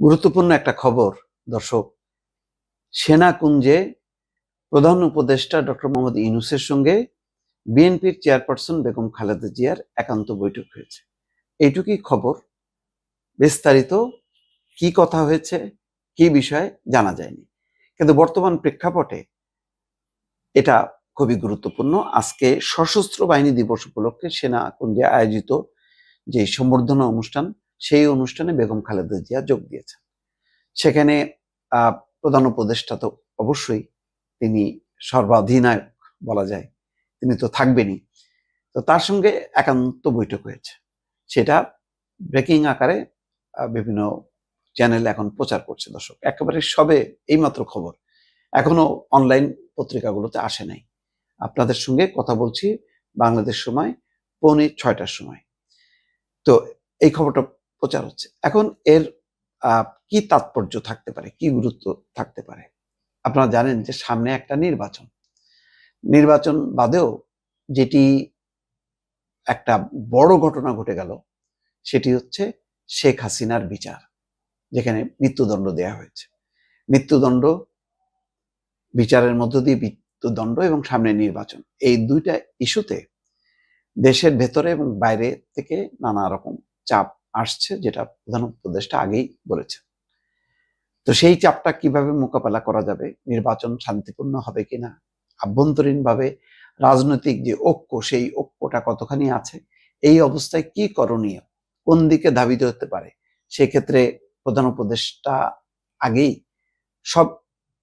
গুরুত্বপূর্ণ একটা খবর দর্শক। সেনাকুঞ্জে প্রধান উপদেষ্টা ডক্টর মোহাম্মদ ইউনূসের সঙ্গে বিএনপির চেয়ারপারসন বেগম খালেদা জিয়ার একান্ত বৈঠক হয়েছে। এইটুকুই খবর। বিস্তারিত কি কথা হয়েছে, কি বিষয়ে জানা যায়নি, কিন্তু বর্তমান প্রেক্ষাপটে এটা খুবই গুরুত্বপূর্ণ। আজকে সশস্ত্র বাহিনী দিবস উপলক্ষে সেনাকুঞ্জে আয়োজিত যে সম্বর্ধনা অনুষ্ঠান, সেই অনুষ্ঠানে বেগম খালেদা জিয়া যোগ দিয়েছেন। সেখানে প্রধান উপদেষ্টা তো অবশ্যই, তিনি সর্বাধিনায়ক বলা যায়, তিনি তো থাকবেনই। তো তার সঙ্গে একান্ত বৈঠক হয়েছে, সেটা ব্রেকিং আকারে বিভিন্ন চ্যানেল এখন প্রচার করছে। দর্শক, একেবারে সবে এইমাত্র খবর, এখনো অনলাইন পত্রিকাগুলোতে আসে নাই। আপনাদের সঙ্গে কথা বলছি বাংলাদেশ সময় 6:45-র সময়। তো এই খবরটা প্রচার হচ্ছে। এখন এর কি তাৎপর্য থাকতে পারে, কি গুরুত্ব থাকতে পারে? আপনারা জানেন যে সামনে একটা নির্বাচন বাদেও যেটি একটা বড় ঘটনা ঘটে গেল, সেটি হচ্ছে শেখ হাসিনার বিচার, যেখানে মৃত্যুদণ্ড দেয়া হয়েছে। মৃত্যুদণ্ড, বিচারের মধ্য দিয়ে মৃত্যুদণ্ড এবং সামনে নির্বাচন, এই দুইটা ইস্যুতে দেশের ভেতরে এবং বাইরে থেকে নানা রকম চাপ আসছে, যেটা প্রধান উপদেষ্টা আগেই বলেছেন। তো সেই চাপটা কিভাবে মোকাবেলা করা যাবে, নির্বাচন শান্তিপূর্ণ হবে কিনা, আভ্যন্তরীণভাবে রাজনৈতিক যে ঐক্য, সেই ঐক্যটা কতখানি আছে, এই অবস্থায় কি করণীয়, কোন দিকে ধাবিত হতে পারে, সেক্ষেত্রে প্রধান উপদেষ্টা আগেই সব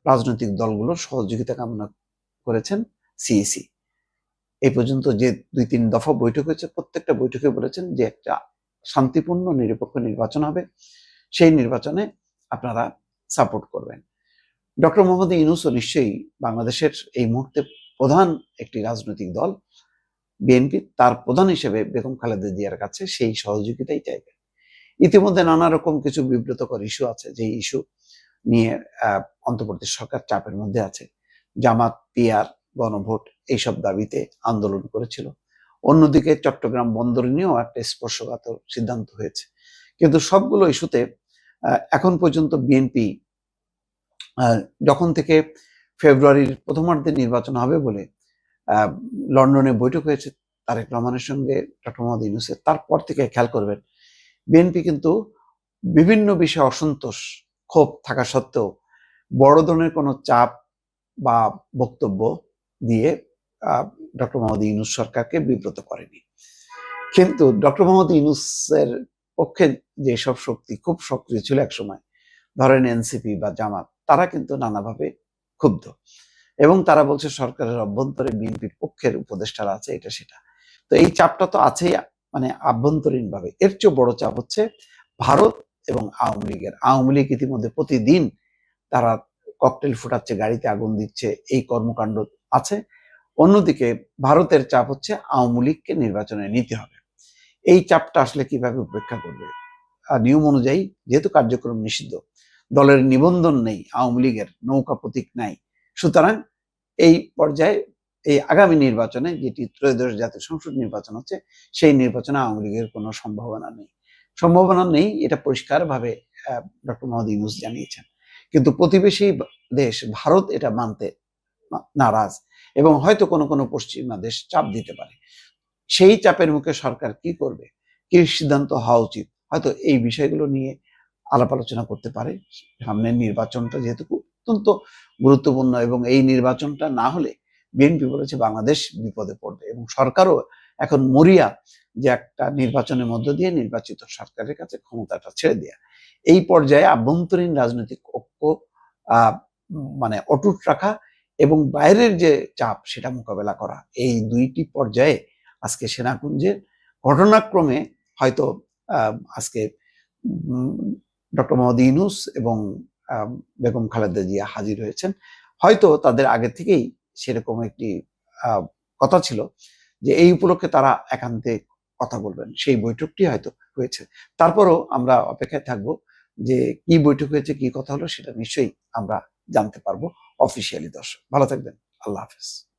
রাজনৈতিক দলগুলোর সহযোগিতা কামনা করেছেন। সিইসি এই পর্যন্ত যে 2-3 দফা বৈঠক হয়েছে, প্রত্যেকটা বৈঠকে বলেছেন যে একটা শান্তিপূর্ণ নিরপেক্ষ নির্বাচন হবে, সেই নির্বাচনে আপনারা সাপোর্ট করবেন। ডক্টর মোহাম্মদ ইউনূসও নিশ্চয়ই বাংলাদেশের এই মুহূর্তে প্রধান একটি রাজনৈতিক দল বিএনপি, তার প্রধান হিসেবে বেগম খালেদা জিয়ার কাছে সেই সহযোগিতাই চাইবেন। ইতিমধ্যে নানা রকম কিছু বিব্রতকর ইস্যু আছে, যে ইস্যু নিয়ে অন্তর্বর্তী সরকার চাপের মধ্যে আছে। জামাত, পিআর, গণভোট, এইসব দাবিতে আন্দোলন করেছিল। অন্যদিকে চট্টগ্রাম বন্দর নিয়েও একটা স্পর্শকাতর সিদ্ধান্ত হয়েছে। কিন্তু সবগুলো ইস্যুতে এখন পর্যন্ত বিএনপি যখন থেকে ফেব্রুয়ারির প্রথমার্ধে নির্বাচন হবে বলে লন্ডনে বৈঠক হয়েছে তারেক রহমানের সঙ্গে ডক্টর মোহাম্মদ ইউনূসের, তারপর থেকে খেয়াল করবেন বিএনপি কিন্তু বিভিন্ন বিষয়ে অসন্তোষ, ক্ষোভ থাকা সত্ত্বেও বড় ধরনের কোনো চাপ বা বক্তব্য দিয়ে ডক্টর মোহাম্মদ ইউনূস সরকারকে বিব্রত করেনি। কিন্তু ডক্টর মোহাম্মদ ইউনূসের পক্ষে যেসব শক্তি খুব সক্রিয় ছিল একসময়, ধরেন এনসিপি বা জামাত, তারা কিন্তু নানাভাবে ক্ষুব্ধ, এবং তারা বলছে সরকারের অভ্যন্তরে বিএনপির পক্ষের উপদেষ্টারা আছে, এটা সেটা। তো এই চাপটা তো আছেই, মানে আভ্যন্তরীণ ভাবে। এর চেয়ে বড় চাপ হচ্ছে ভারত এবং আওয়ামী লীগের। আওয়ামী লীগ ইতিমধ্যে প্রতিদিন তারা ককটেল ফুটাচ্ছে, গাড়িতে আগুন দিচ্ছে, এই কর্মকাণ্ড আছে। অন্যদিকে ভারতের চাপ হচ্ছে আওয়ামী লীগকে নির্বাচনে নিতে হবে। এই চাপটা আসলে কিভাবে উপেক্ষা করবে? নিয়ম অনুযায়ী যেহেতু কার্যক্রম নিষিদ্ধ, দলের নিবন্ধন নেই, আওয়ামী লীগের নৌকা প্রতীক নাই, সুতরাং এই পর্যায়ে এই আগামী নির্বাচনে, যেটি ত্রয়োদশ জাতীয় সংসদ নির্বাচন হচ্ছে, সেই নির্বাচনে আওয়ামী লীগের কোনো সম্ভাবনা নেই, এটা পরিষ্কারভাবে ডক্টর মোহাম্মদ ইউনূস জানিয়েছেন। কিন্তু প্রতিবেশী দেশ ভারত এটা মানতে নারাজ, এবং হয়তো কোনো কোনো পশ্চিমা দেশ চাপ দিতে পারে। সেই চাপের মুখে সরকার কি করবে, কি সিদ্ধান্ত হওয়া উচিত, হয়তো এই বিষয়গুলো নিয়ে আলাপ আলোচনা করতে পারে। সামনের নির্বাচনটা যেহেতু অত্যন্ত গুরুত্বপূর্ণ, এবং এই নির্বাচনটা না হলে বিএনপি বলেছে বাংলাদেশ বিপদে পড়বে, এবং সরকারও এখন মরিয়া যে একটা নির্বাচনের মধ্য দিয়ে নির্বাচিত সরকারের কাছে ক্ষমতাটা ছেড়ে দেয়া। এই পর্যায়ে আভ্যন্তরীণ রাজনৈতিক ঐক্য মানে অটুট রাখা এবং বাইরের যে চাপ, সেটা মোকাবেলা করা, এই দুইটি পর্যায়ে আজকে সেনাকুঞ্জের ঘটনাক্রমে হয়তো আজকে ডক্টর মোহাম্মদ ইউনূস এবং বেগম খালেদা জিয়া হাজির হয়েছেন। হয়তো তাদের আগে থেকেই সেরকম একটি কথা ছিল যে এই উপলক্ষে তারা একান্তে কথা বলবেন, সেই বৈঠকটি হয়তো হয়েছে। তারপরও আমরা অপেক্ষায় থাকবো যে কি বৈঠক হয়েছে, কি কথা হলো, সেটা নিশ্চয়ই আমরা জানতে পারবো অফিসিয়ালি। দর্শক, ভালো থাকবেন। আল্লাহ হাফেজ।